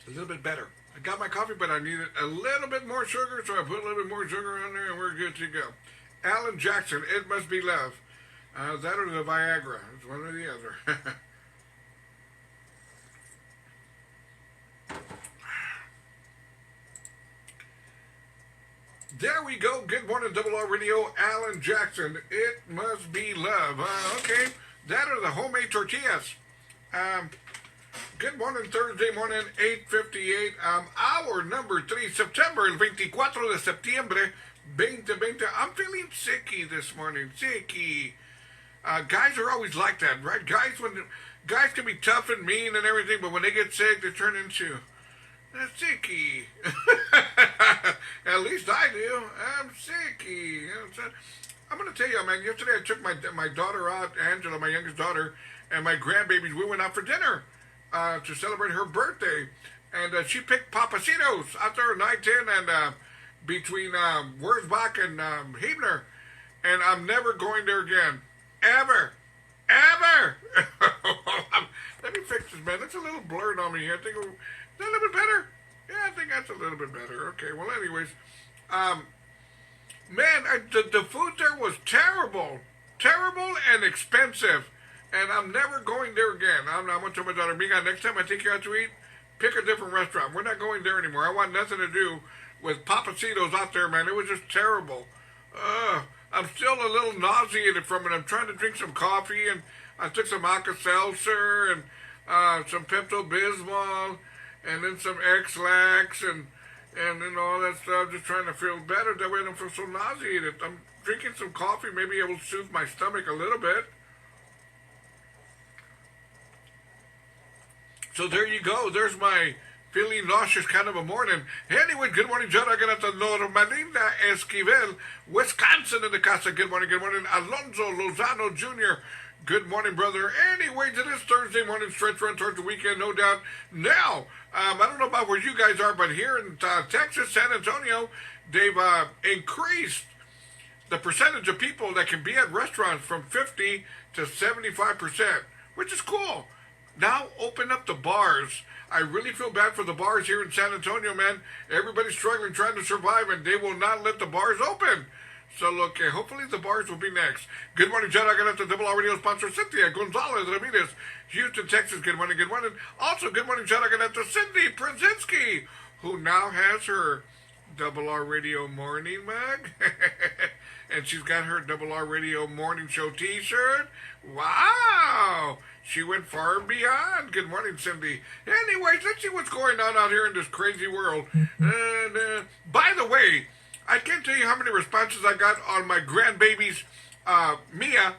A little bit better. I got my coffee, but I needed a little bit more sugar, so I put a little bit more sugar on there, and we're good to go. Alan Jackson, It Must Be Love. That or the Viagra. It's one or the other. There we go. Good morning, Double R Radio. Alan Jackson, It Must Be Love. Okay, that or the homemade tortillas. Good morning, Thursday morning, 8:58. Hour number 3, September, el 24 de septiembre, 2020. I'm feeling sicky this morning. Sicky. Guys are always like that, right? Guys can be tough and mean and everything, but when they get sick, they turn into sicky. At least I do. I'm sicky. I'm going to tell you, man, yesterday I took my daughter out, Angela, my youngest daughter, and my grandbabies. We went out for dinner to celebrate her birthday. And she picked Papacitos out there at I-10 and between Wurzbach and Hebner. And I'm never going there again. Ever. Let me fix this, man. That's a little blurred on me here. I think, is that a little bit better? Yeah, I think that's a little bit better. Okay, well, anyways. Man, the food there was terrible. Terrible and expensive. And I'm never going there again. I'm going to tell my daughter, Mika, next time I take you out to eat, pick a different restaurant. We're not going there anymore. I want nothing to do with Papacitos out there, man. It was just terrible. I'm still a little nauseated from it. I'm trying to drink some coffee, and I took some Alka-Seltzer and some Pepto-Bismol, and then some X-Lax, and then all that stuff, just trying to feel better. That way I don't feel so nauseated. I'm drinking some coffee. Maybe it will soothe my stomach a little bit. So there you go. There's my feeling nauseous kind of a morning. Anyway, good morning, John. I'm going to Normalinda Esquivel, Wisconsin in the casa. Good morning, Alonso Lozano Jr. Good morning, brother. Anyway, to this Thursday morning stretch run towards the weekend, no doubt. Now, I don't know about where you guys are, but here in Texas, San Antonio, they've increased the percentage of people that can be at restaurants from 50 to 75%, which is cool. Now open up the bars. I really feel bad for the bars here in San Antonio, man. Everybody's struggling, trying to survive, and they will not let the bars open. So, look, hopefully the bars will be next. Good morning, John. I got the Double R Radio sponsor, Cynthia Gonzalez Ramirez, Houston, Texas. Good morning, good morning. Also, good morning, John. I got the Cindy Przinski, who now has her Double R Radio morning mug. And she's got her Double R Radio Morning Show t-shirt. Wow! She went far and beyond. Good morning, Cindy. Anyways, let's see what's going on out here in this crazy world. And, by the way, I can't tell you how many responses I got on my grandbaby's Mia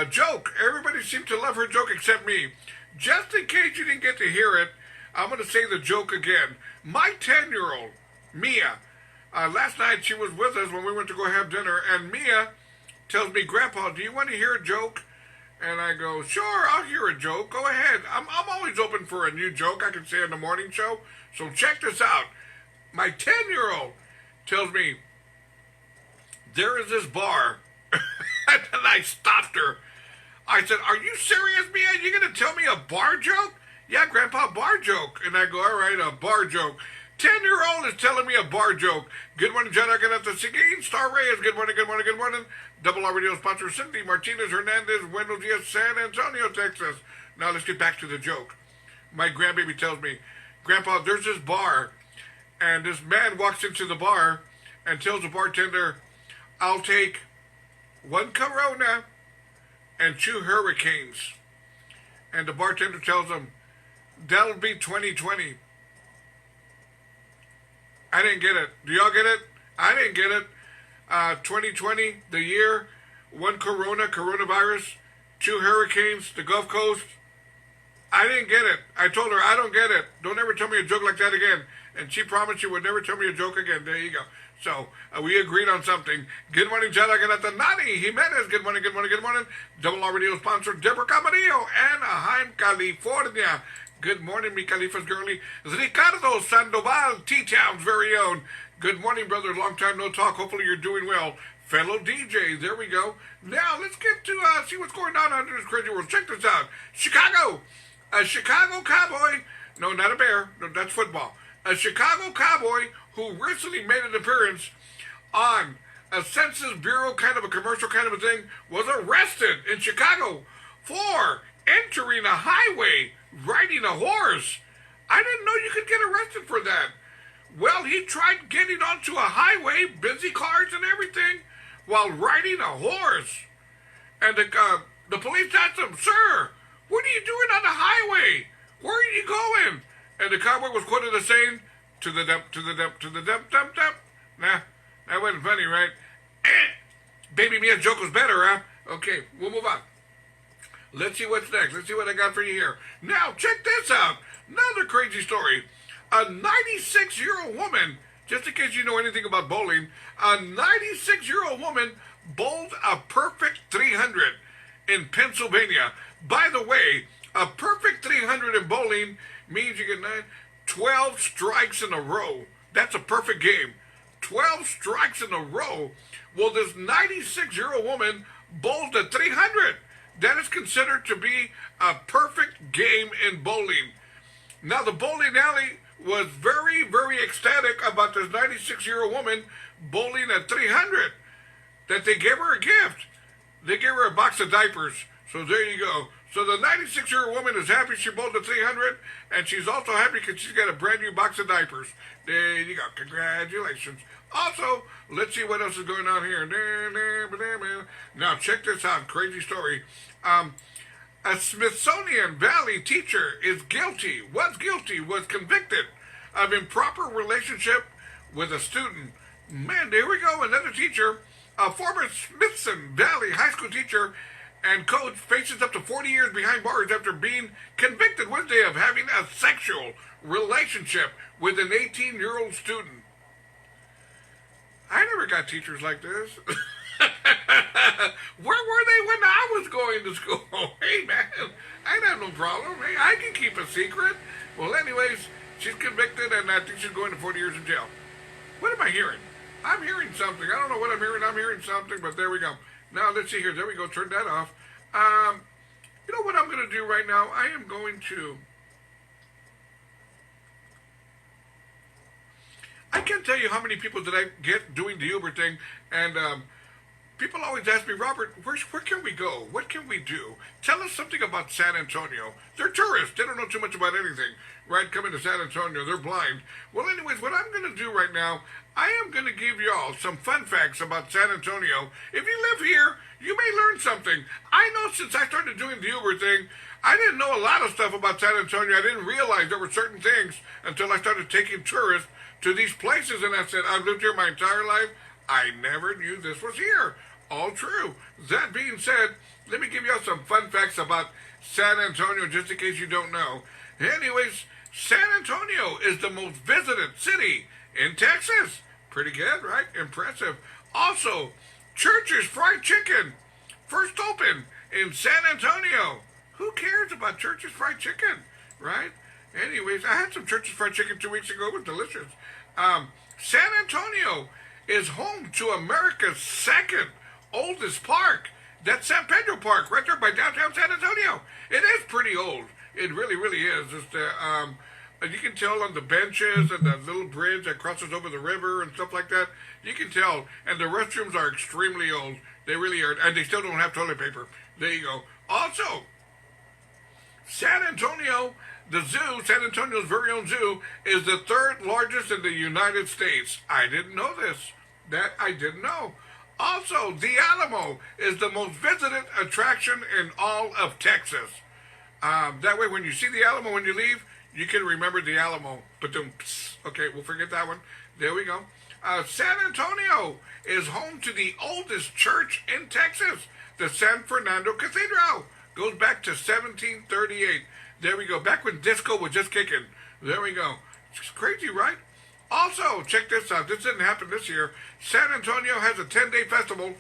joke. Everybody seemed to love her joke except me. Just in case you didn't get to hear it, I'm going to say the joke again. My 10-year-old, Mia, last night she was with us when we went to go have dinner, and Mia tells me, Grandpa, do you want to hear a joke? And I go, sure, I'll hear a joke. Go ahead. I'm always open for a new joke I can say on the morning show. So check this out. My 10-year-old tells me, there is this bar. And then I stopped her. I said, are you serious, Mia? You going to tell me a bar joke? Yeah, Grandpa, bar joke. And I go, all right, a bar joke. 10-year-old is telling me a bar joke. Good morning, John. I got the Seguin Star Reyes. Good morning, good morning, good morning. Double R Radio sponsor Cindy Martinez Hernandez, Buenos Dias, San Antonio, Texas. Now let's get back to the joke. My grandbaby tells me, Grandpa, there's this bar, and this man walks into the bar and tells the bartender, I'll take 1 Corona and 2 Hurricanes. And the bartender tells him, that'll be 2020. I didn't get it. Do y'all get it? I didn't get it. 2020, the year, 1 coronavirus, 2 hurricanes, the Gulf Coast. I didn't get it. I told her, I don't get it. Don't ever tell me a joke like that again. And she promised she would never tell me a joke again. There you go. So, we agreed on something. Good morning, John. I got the Nani Jimenez. Good morning, good morning, good morning. Double R Radio sponsor, Deborah Camarillo, Anaheim, California. Good morning, mi Califa's girlie. Ricardo Sandoval, T-Town's very own. Good morning, brother. Long time no talk. Hopefully you're doing well. Fellow DJ, there we go. Now, let's get to see what's going on under this crazy world. Check this out. Chicago. A Chicago cowboy No, not a bear. No, that's football. A Chicago Cowboy who recently made an appearance on a Census Bureau kind of a commercial kind of a thing was arrested in Chicago for entering a highway riding a horse. I didn't know you could get arrested for that. Well, he tried getting onto a highway, busy cars and everything, while riding a horse. And the police asked him, "Sir, what are you doing on the highway? Where are you going?" And the cowboy was quoted as saying, "To the dump, to the dump, to the dump, dump, dump." Nah, that wasn't funny, right? Baby Mia's joke was better, huh? Okay, we'll move on. Let's see what's next. Let's see what I got for you here. Now, check this out. Another crazy story. A 96-year-old woman, just in case you know anything about bowling, a 96-year-old woman bowled a perfect 300 in Pennsylvania. By the way, a perfect 300 in bowling means you get 12 strikes in a row. That's a perfect game. 12 strikes in a row. Well, this 96-year-old woman bowled a 300. That is considered to be a perfect game in bowling. Now, the bowling alley was very, very ecstatic about this 96-year-old woman bowling a 300. That they gave her a gift. They gave her a box of diapers. So there you go. So the 96-year-old woman is happy she bowled a 300, and she's also happy because she's got a brand new box of diapers. There you go. Congratulations. Also, let's see what else is going on here. Now, check this out. Crazy story. A Smithsonian Valley teacher was convicted of improper relationship with a student. Man, there we go. Another teacher, a former Smithson Valley high school teacher and coach, faces up to 40 years behind bars after being convicted Wednesday of having a sexual relationship with an 18-year-old student. I never got teachers like this. Where were they when I was going to school? Hey, man, I have no problem. Hey, I can keep a secret. Well, anyways, she's convicted, and I think she's going to 40 years in jail. What am I hearing? I'm hearing something. I don't know what I'm hearing. I'm hearing something, but there we go. Now, let's see here. There we go. Turn that off. You know what I'm going to do right now? I am going to... I can't tell you how many people that I get doing the Uber thing, and people always ask me, "Robert, where can we go? What can we do? Tell us something about San Antonio." They're tourists. They don't know too much about anything, right? Coming to San Antonio, they're blind. Well, anyways, what I'm going to do right now, I am going to give y'all some fun facts about San Antonio. If you live here, you may learn something. I know since I started doing the Uber thing, I didn't know a lot of stuff about San Antonio. I didn't realize there were certain things until I started taking tourists to these places, and I said, I've lived here my entire life. I never knew this was here. All true. That being said, let me give you all some fun facts about San Antonio, just in case you don't know. Anyways, San Antonio is the most visited city in Texas. Pretty good, right? Impressive. Also, Church's Fried Chicken, first opened in San Antonio. Who cares about Church's Fried Chicken, right? Anyways, I had some Church's Fried Chicken 2 weeks ago. It was delicious. San Antonio is home to America's second oldest park. That's San Pedro Park, right there by downtown San Antonio. It is pretty old. It really, really is. It's you can tell on the benches and the little bridge that crosses over the river and stuff like that. You can tell. And the restrooms are extremely old. They really are. And they still don't have toilet paper. There you go. Also, San Antonio, the zoo, San Antonio's very own zoo, is the third largest in the United States. I didn't know this. That I didn't know. Also, the Alamo is the most visited attraction in all of Texas. That way, when you see the Alamo when you leave, you can remember the Alamo. Okay, we'll forget that one. There we go. San Antonio is home to the oldest church in Texas, the San Fernando Cathedral. Goes back to 1738. There we go. Back when disco was just kicking. There we go. It's crazy, right? Also, check this out. This didn't happen this year. San Antonio has a 10-day festival,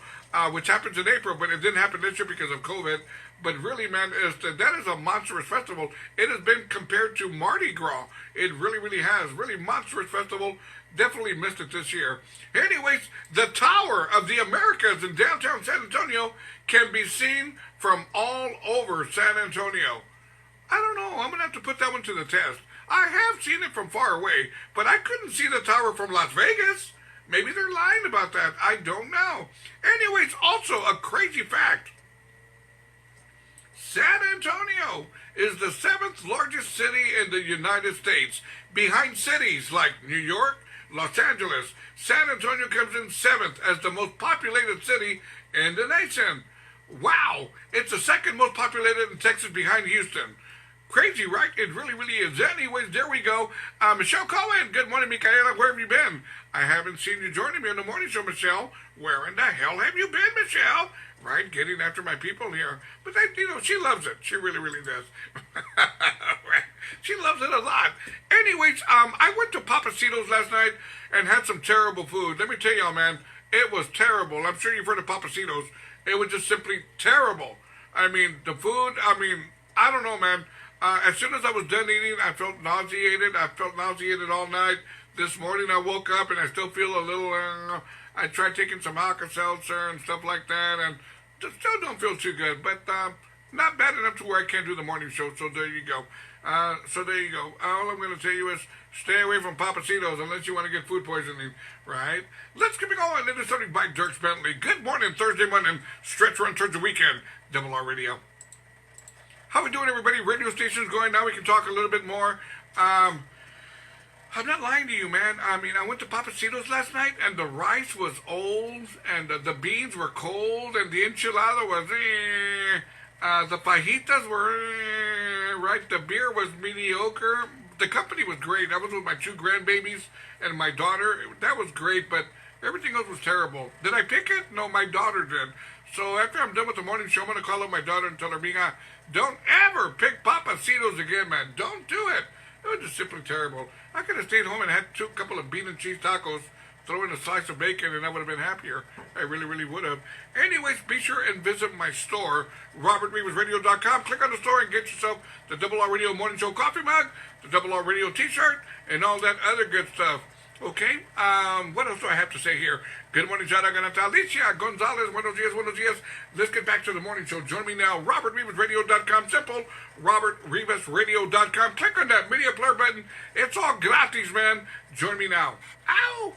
which happens in April, but it didn't happen this year because of COVID. But really, man, that is a monstrous festival. It has been compared to Mardi Gras. It really, really has. Really monstrous festival. Definitely missed it this year. Anyways, the Tower of the Americas in downtown San Antonio can be seen from all over San Antonio. I don't know. I'm going to have to put that one to the test. I have seen it from far away, but I couldn't see the tower from Las Vegas. Maybe they're lying about that. I don't know. Anyways, also a crazy fact. San Antonio is the 7th largest city in the United States, behind cities like New York, Los Angeles. San Antonio comes in 7th as the most populated city in the nation. Wow! It's the 2nd most populated in Texas behind Houston. Crazy, right? It really, really is. Anyways, there we go. Michelle Cohen, good morning, Michaela. Where have you been? I haven't seen you joining me on the morning show, Michelle. Where in the hell have you been, Michelle? Right, getting after my people here. But, she loves it. She really, really does. She loves it a lot. Anyways, I went to Papacitos last night and had some terrible food. Let me tell y'all, man, it was terrible. I'm sure you've heard of Papacitos. It was just simply terrible. I mean, the food, I don't know, man. As soon as I was done eating, I felt nauseated. I felt nauseated all night. This morning I woke up and I still feel a little, I tried taking some Alka-Seltzer and stuff like that, and still don't feel too good, but not bad enough to where I can't do the morning show, so there you go. All I'm going to tell you is stay away from Papacitos unless you want to get food poisoning, right? Let's keep it going. It is something by Dirk Bentley. Good morning, Thursday morning, stretch run towards the weekend, Double R Radio. How we doing, everybody? Radio station's going now. We can talk a little bit more. I'm not lying to you, man. I went to Papacitos last night, and the rice was old, and the beans were cold, and the enchilada was, the fajitas were, right, the beer was mediocre. The company was great. I was with my 2 grandbabies and my daughter. That was great, but everything else was terrible. Did I pick it? No, my daughter did. So after I'm done with the morning show, I'm going to call up my daughter and tell her, Mija, don't ever pick Papacitos again, man. Don't do it. It was just simply terrible. I could have stayed home and had a couple of bean and cheese tacos, throw in a slice of bacon, and I would have been happier. I really, really would have. Anyways, be sure and visit my store, robertrivasradio.com. Click on the store and get yourself the Double R Radio Morning Show coffee mug, the Double R Radio t-shirt, and all that other good stuff. Okay, what else do I have to say here? Good morning, Jada Ganata, Alicia Gonzalez, buenos dias, buenos dias. Let's get back to the morning show. Join me now, robertrivasradio.com, simple, robertrivasradio.com. Click on that media player button. It's all gratis, man. Join me now. Ow!